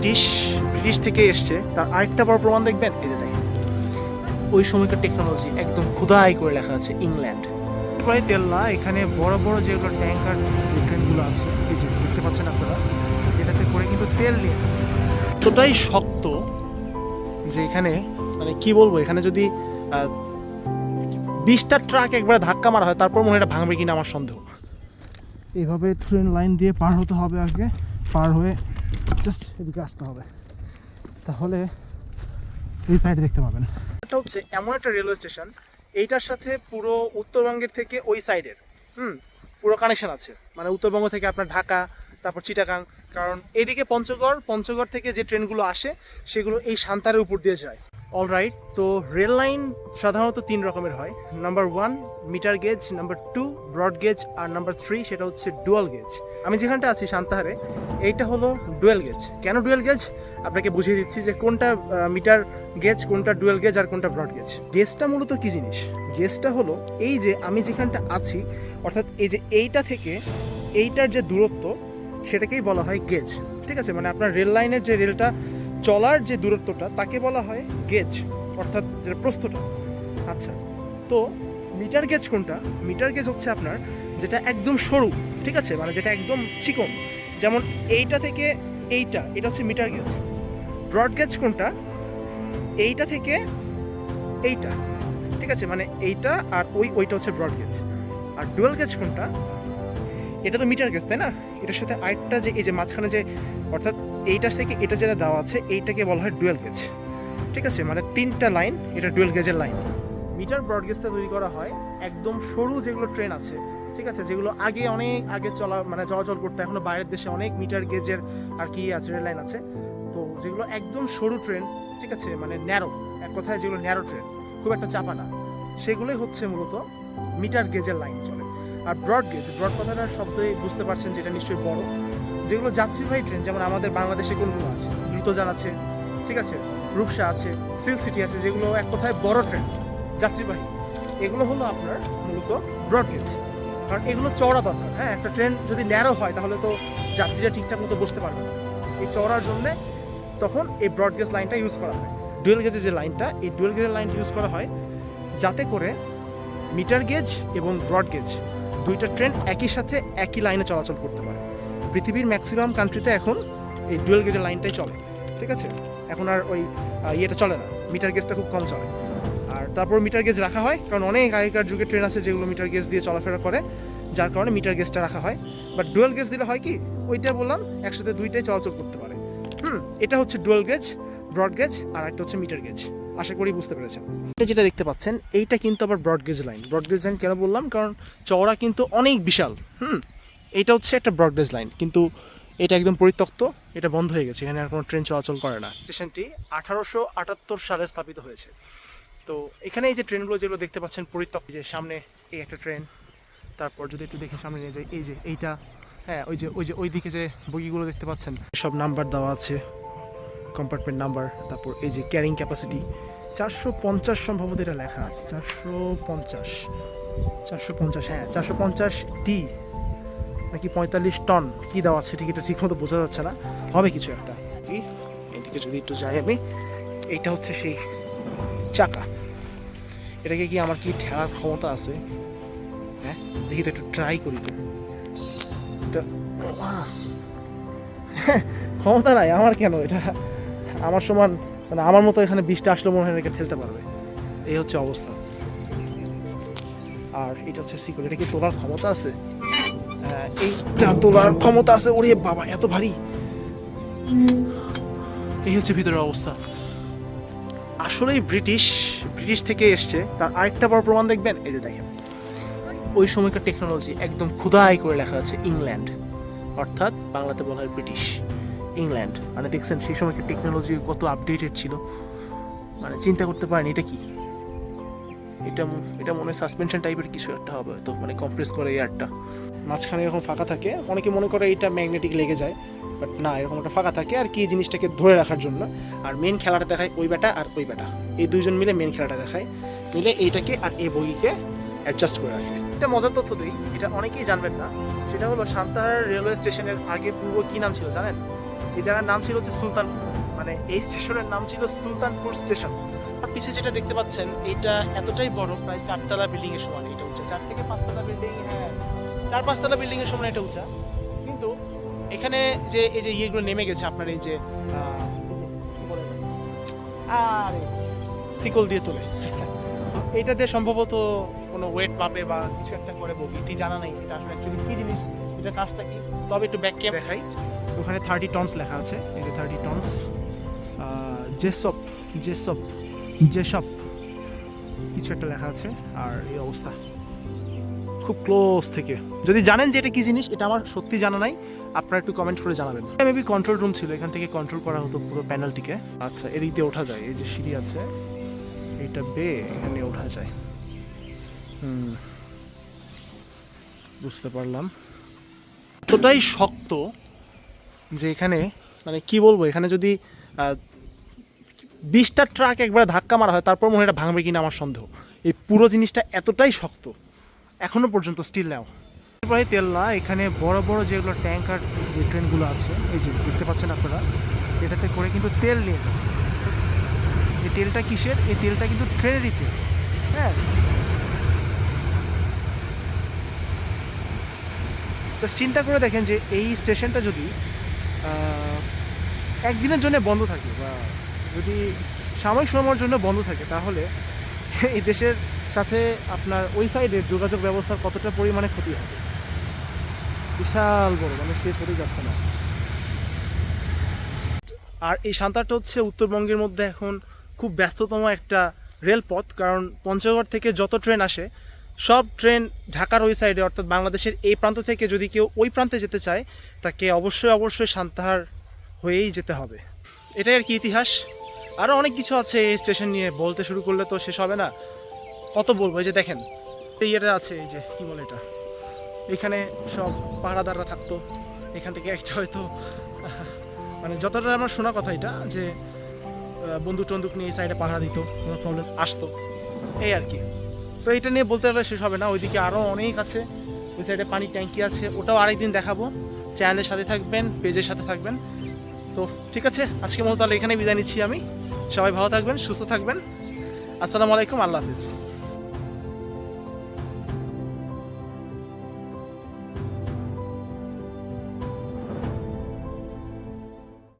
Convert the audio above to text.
British থেকে এসছে তার আরেকটা বড় প্রমাণ দেখবেন, এই যে দেখেন ওই সময়কার টেকনোলজি একদম খোদাই করে লেখা আছে ইংল্যান্ড। প্রায় তেল না, এখানে বড় বড় যেগুলো ট্যাঙ্কার যে ট্রেনগুলো আছে এই যে দেখতে পাচ্ছেন আপনারা, এটাতে করে কিন্তু তেল নিয়ে যাচ্ছে। এতটাই শক্ত যে এখানে মানে কি বলবো, এখানে যদি 20টা ট্রাক একবার ধাক্কা মারা হয় তারপর মনে হয় এটা ভাঙবে কিনা আমার সন্দেহ। এইভাবে ট্রেন লাইন দিয়ে পার হতে হবে, আগে পার হয়ে জাস্ট এদিকে আসতে হবে, তাহলে এই সাইডে দেখতে পাবেন। এটা হচ্ছে এমন একটা রেলওয়ে স্টেশন, এইটার সাথে পুরো উত্তরবঙ্গের থেকে ওই সাইডের পুরো কানেকশন আছে। মানে উত্তরবঙ্গ থেকে আপনার ঢাকা, তারপর চিটাগাং, কারণ এদিকে পঞ্চগড় থেকে যে ট্রেনগুলো আসে সেগুলো এই সান্তাহারের উপর দিয়ে যায়। অলরাইট, তো রেল লাইন সাধারণত 3 রকমের হয়। Number 1 metre gauge, number 2 broad gauge, আর নাম্বার 3 সেটা হচ্ছে ডুয়াল গেজ। আমি যেখানটা আছি সান্তাহারে, এইটা হলো ডুয়েল গেজ। কেন ডুয়েল গেজ আপনাকে বুঝিয়ে দিচ্ছি যে কোনটা মিটার গেজ, কোনটা ডুয়েল গেজ আর কোনটা ব্রড গেজ। গেজটা মূলত কি জিনিস? গেজটা হলো এই যে আমি যেখানটা আছি, অর্থাৎ এই যে এইটা থেকে এইটার যে দূরত্ব সেটাকেই বলা হয় গেজ। ঠিক আছে, মানে আপনার রেল লাইনের যে রেলটা চলার যে দূরত্বটা তাকে বলা হয় গেজ, অর্থাৎ যেটা প্রস্থটা। আচ্ছা, তো মিটার গেজ কোনটা? মিটার গেজ হচ্ছে আপনার যেটা একদম সরু, ঠিক আছে, মানে যেটা একদম চিকন, যেমন এইটা থেকে এটা হচ্ছে মিটার গেজ। ব্রড গেজ কোনটা? এইটা থেকে এইটা, ঠিক আছে, মানে এইটা আর ওইটা হচ্ছে ব্রড গেজ। আর ডুয়াল গেজ কোনটা? এটা তো মিটার গেজ, তাই না? এটার সাথে আরেকটা যে এই যে মাঝখানে যে, অর্থাৎ এইটার থেকে এটা যেটা দেওয়া আছে এইটাকে বলা হয় ডুয়েল গেজ। ঠিক আছে, মানে 3টা লাইন, এটা ডুয়েল গেজের লাইন। মিটার ব্রড গেজটা তৈরি করা হয় একদম সরু যেগুলো ট্রেন আছে, ঠিক আছে, যেগুলো অনেক আগে চলাচল করতে, এখনো বাইরের দেশে অনেক মিটার গেজের আর কি আছে, রেল লাইন আছে। তো যেগুলো একদম সরু ট্রেন, ঠিক আছে, মানে ন্যারো, এক কথায় যেগুলো ন্যারো ট্রেন, খুব একটা চাপা না, সেগুলোই হচ্ছে মূলত মিটার গেজের লাইন চলে। আর ব্রড গেজ, ব্রড কথাটার শব্দই বুঝতে পারছেন যেটা নিশ্চয়ই বড়। যেগুলো যাত্রীবাহী ট্রেন, যেমন আমাদের বাংলাদেশে কোনগুলো আছে, দ্রুতযান আছে, ঠিক আছে, রূপসা আছে, সিল্ক সিটি আছে, যেগুলো এক কথায় বড় ট্রেন যাত্রীবাহী, এগুলো হলো আপনার মূলত ব্রড গেজ। কারণ এগুলো চওড়া দরকার। হ্যাঁ, একটা ট্রেন যদি ন্যারো হয় তাহলে তো যাত্রীরা ঠিকঠাক মতো বসতে পারবে না। এই চওড়ার জন্যে তখন এই ব্রড গেজ লাইনটা ইউজ করা হয়। ডুয়েল গেজের যে লাইনটা, এই ডুয়েল গেজের লাইনটা ইউজ করা হয় যাতে করে মিটার গেজ এবং ব্রড গেজ দুইটা ট্রেন একই সাথে একই লাইনে চলাচল করতে পারে। পৃথিবীর ম্যাক্সিমাম কান্ট্রিতে এখন এই ডুয়েল গেজের লাইনটাই চলে, ঠিক আছে। এখন আর ওই ইয়েটা চলে না, মিটার গেজটা খুব কম চলে। আর তারপর মিটার গেজ রাখা হয়, কারণ অনেক আগেকার যুগে ট্রেন আছে যেগুলো মিটার গেজ দিয়ে চলাফেরা করে, যার কারণে মিটার গেজটা রাখা হয়। বাট ডুয়েল গেজ দিলে হয় কি, ওইটা বললাম একসাথে দুইটাই চলাচল করতে পারে। এটা হচ্ছে ডুয়েল গেজ, ব্রড গেজ, আর একটা হচ্ছে মিটার গেজ। আশা করি বুঝতে পেরেছেন। এটা যেটা দেখতে পাচ্ছেন এইটা কিন্তু আবার broad gauge line. Broad gauge line কেন বললাম, কারণ চওড়া কিন্তু অনেক বিশাল। এইটা হচ্ছে একটা ব্রড গেজ লাইন, কিন্তু এটা একদম পরিত্যক্ত, এটা বন্ধ হয়ে গেছে, এখানে আর কোনো ট্রেন চলাচল করে না। স্টেশনটি 1878 সালে স্থাপিত হয়েছে। তো এখানে এই যে ট্রেনগুলো যেগুলো দেখতে পাচ্ছেন পরিত্যক্ত, যে সামনে এই একটা ট্রেন, তারপর যদি একটু দেখে সামনে নিয়ে যাই, এই যে এইটা, হ্যাঁ, ওই দিকে যে বগিগুলো দেখতে পাচ্ছেন সব নাম্বার দেওয়া আছে, কম্পার্টমেন্ট নাম্বার, তারপর এই যে ক্যারিং ক্যাপাসিটি 450 সম্ভবত এটা লেখা আছে, 450, হ্যাঁ 450 টি নাকি 45 টন কি দেওয়া আছে, ঠিক এটা ঠিক মতো বোঝা যাচ্ছে না, হবে কিছু একটা। কি এদিকে যদি একটু যাই আমি, এইটা হচ্ছে সেই চাকা, এটাকে কি আমার কি ঠেলার ক্ষমতা আছে? হ্যাঁ, দেখি তো একটু ট্রাই করি তো। ক্ষমতা নাই আমার, কেন? এটা আমার সমান, মানে আমার মতো এখানে 20টা আসলে মনে হয় এটাকে ঠেলতে পারবে, এই হচ্ছে অবস্থা। আর এটা হচ্ছে সিকিউরিটি, এটা কি তোলার ক্ষমতা আছে? এইটা তোলার ক্ষমতা আছে। ওরে বাবা, এত ভারী! এই হচ্ছে ভিতরের অবস্থা। আসলেই ব্রিটিশ থেকে এসছে তার আরেকটা বড় প্রমাণ দেখবেন, এই যে দেখেন ওই সময়কার টেকনোলজি একদম খোদাই করে লেখা আছে ইংল্যান্ড, অর্থাৎ বাংলাতে বলা হয় ব্রিটিশ ইংল্যান্ড। মানে দেখছেন সেই সময়কার টেকনোলজি কত আপডেটেড ছিল, মানে চিন্তা করতে পারেন এটা কি। এটা মনে হয় সাসপেনশন টাইপের কিছু একটা হবে, তো মানে কম্প্রেস করে এয়ারটা, মাঝখানে এরকম ফাঁকা থাকে, অনেকে মনে করে এটা ম্যাগনেটিক লেগে যায়, বাট না, এরকম একটা ফাঁকা থাকে আর কি, জিনিসটাকে ধরে রাখার জন্য। আর মেন খেলাটা দেখায় ওই ব্যাটা আর ওই ব্যাটা, এই দুইজন মিলে মেন খেলাটা দেখায়, মিলে এইটাকে আর এই বগিকে অ্যাডজাস্ট করে রাখে। একটা মজার তথ্য দিই, এটা অনেকেই জানবেন না, সেটা হলো সান্তাহার রেলওয়ে স্টেশনের আগে পূর্ব কী নাম ছিল জানেন? এই জায়গার নাম ছিল হচ্ছে সুলতানপুর, মানে এই স্টেশনের নাম ছিল সুলতানপুর স্টেশন। পিছিয়ে যেটা দেখতে পাচ্ছেন এটা এতটাই বড়, প্রায় 4 তলা বিল্ডিং এর সমান এটা উঁচা, 4 থেকে 5 তলা বিল্ডিং, হ্যাঁ 4-5 তলা বিল্ডিং এর সমান এটা উঁচা। কিন্তু এখানে যে এই যে ইয়েগুলো নেমে গেছে আপনার এই যে আরে শিকল দিয়ে তোলে, এইটা দিয়ে সম্ভবত কোনো ওয়েট মাপে বা কিছু একটা করে বলি, এটি জানা নেই এটা আসলে অ্যাকচুয়ালি কী জিনিস, এটা কাজটা কি। তবে একটু ব্যাক ক্যাপ দেখাই, ওখানে 30 টনস লেখা আছে, এই যে 30 টনস জেসপ জেসপ জেসপ কিছু একটা লেখা আছে। আর এই অবস্থা খুব ক্লোজ থেকে, যদি জানেন যে এটা কি জিনিস, এটা আমার সত্যি জানা নাই, আপনারা একটু কমেন্ট করে জানাবেন। মেবি কন্ট্রোল রুম ছিল, এখান থেকে কন্ট্রোল করা হতো পুরো প্যানেলটিকে। আচ্ছা এদিক দিয়ে ওঠা যায়, এই যে সিঁড়ি আছে এটা বে এখানে ওঠা যায়। বুঝতে পারলাম। এতটাই শক্ত যে এখানে মানে কি বলবো, এখানে যদি 20টা ট্রাক একবার ধাক্কা মারা হয় তারপর মনে হয় এটা ভাঙবে কিনা আমার সন্দেহ। এই পুরো জিনিসটা এতটাই শক্ত এখনো পর্যন্ত স্টিল নাও। প্রায় তেল না, এখানে বড় বড় যেগুলো ট্যাঙ্কার যে ট্রেনগুলো আছে এই যে দেখতে পাচ্ছেন আপনারা, এটাতে করে কিন্তু তেল নিয়ে যাচ্ছে। ঠিক আছে, এই তেলটা কিসের? এই তেলটা কিন্তু ট্রেনেরই তেল। হ্যাঁ, জাস্ট চিন্তা করে দেখেন যে এই স্টেশনটা যদি একদিনের জন্য বন্ধ থাকে বা যদি সাময়িক সময়ের জন্য বন্ধ থাকে, তাহলে এই দেশের সাথে আপনার ওই সাইডের যোগাযোগ ব্যবস্থার কতটা পরিমাণে ক্ষতি হবে। বিশাল বড়, মানে শেষ হতে যাচ্ছে না। আর এই সান্তাহারটা হচ্ছে উত্তরবঙ্গের মধ্যে এখন খুব ব্যস্ততম একটা রেলপথ, কারণ পঞ্চগড় থেকে যত ট্রেন আসে সব ট্রেন ঢাকার ওই সাইডে, অর্থাৎ বাংলাদেশের এই প্রান্ত থেকে যদি কেউ ওই প্রান্তে যেতে চায় তাকে অবশ্যই সান্তাহার হয়েই যেতে হবে। এটাই আর কি ইতিহাস। আরও অনেক কিছু আছে এই স্টেশন নিয়ে, বলতে শুরু করলে তো শেষ হবে না, কত বলবো। এই যে দেখেন এই ইয়েটা আছে, এই যে কী বলে এটা, এখানে সব পাহারাদাররা থাকতো, এখান থেকে একটা হয়তো মানে যতটা আমার শোনা কথা এটা যে বন্দুক টন্দুক নিয়ে এই সাইডে পাহারা দিত, কোনো প্রবলেম আসতো, এই আর কি। তো এটা নিয়ে বলতে পারলে শেষ হবে না, ওইদিকে আরও অনেক আছে, ওই সাইডে পানির ট্যাঙ্কি আছে, ওটাও আরেকদিন দেখাবো। চ্যানেলের সাথে থাকবেন, পেজের সাথে থাকবেন। তো ঠিক আছে, আজকের মতো তাহলে এখানে বিদায় নিচ্ছি আমি। সবাই ভালো থাকবেন, সুস্থ থাকবেন। আসসালামু আলাইকুম, আল্লাহ হাফিজ।